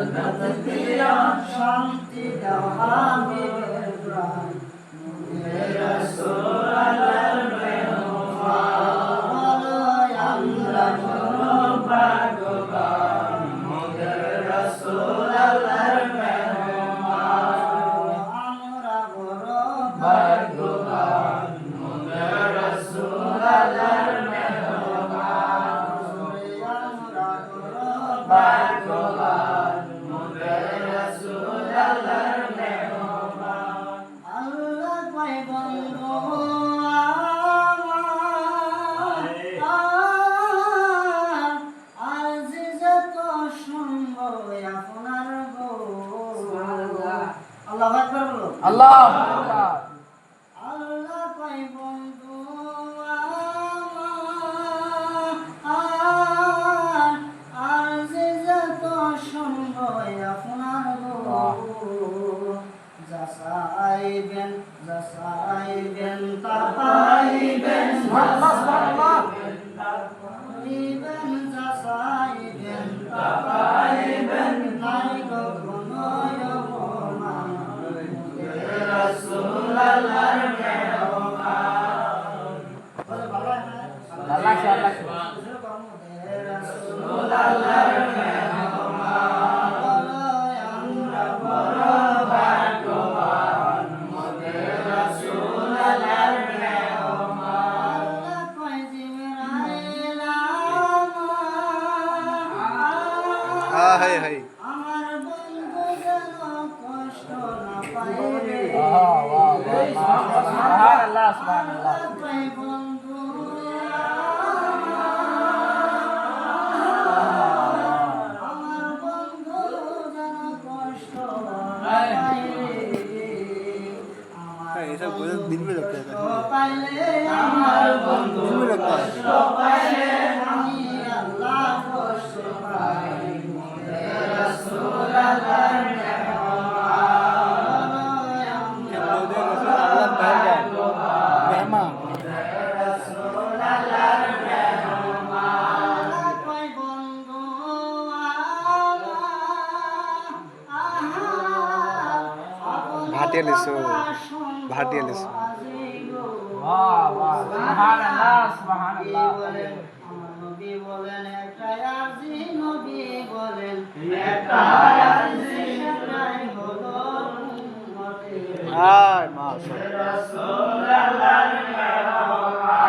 জান্নাত দিয়া শান্তি দাও হাবিবের প্রাণ নূরে রাসূল আল্লাহর মেহমান আমরা বড় ভাগ্যবান নূরে রাসূল আল্লাহর মেহমান আমরা বড় ভাগ্যবান নূরে রাসূল আল্লাহর ভাগ্যবান নূরে রাসূল আল্লাহর মেহমান আল্লাহ কয় বন্ধু আজ যত সম্ভব আপনার গো আল্লাহু আকবার বলো আল্লাহু আকবার আল্লাহ কয় বন্ধু যাচাইবেন তা পাইবেন যাচাইবেন তা পাইবেন নাই কখনো অপমান নূরে রাসূল আল্লাহর মেহমান আল্লাহ নূরে রাসূল আল্লাহর মেহমান আমরা বড় ভাগ্যবান নূরে রাসূল আল্লাহর মেহমান আল্লাহ কয় জিবরাইল হাই হাই আমার বন্ধু যেন কষ্ট না পায় রে সুবহানাল্লাহ সুবহানাল্লাহ কয় বন্ধু আমার বন্ধু যেন কষ্ট না পায় রে আমার এইসব বলে দিন में लगता है পাইলে আমার বন্ধু दिन में लगता है কষ্ট পাইলে আমি আল্লাহ কষ্ট পাই নূরে রাসূল আল্লাহর মেহমান अल्लाह मेहमान রাসূল আল্লাহর মেহমান কয় বন্ধু ভাটিয়া লিসু ভাটিয়া লিসু বাহ বাহ সুবহানাল্লাহ সুবহানাল্লাহ নবী বলেন একটা আজি নবী বলেন একটা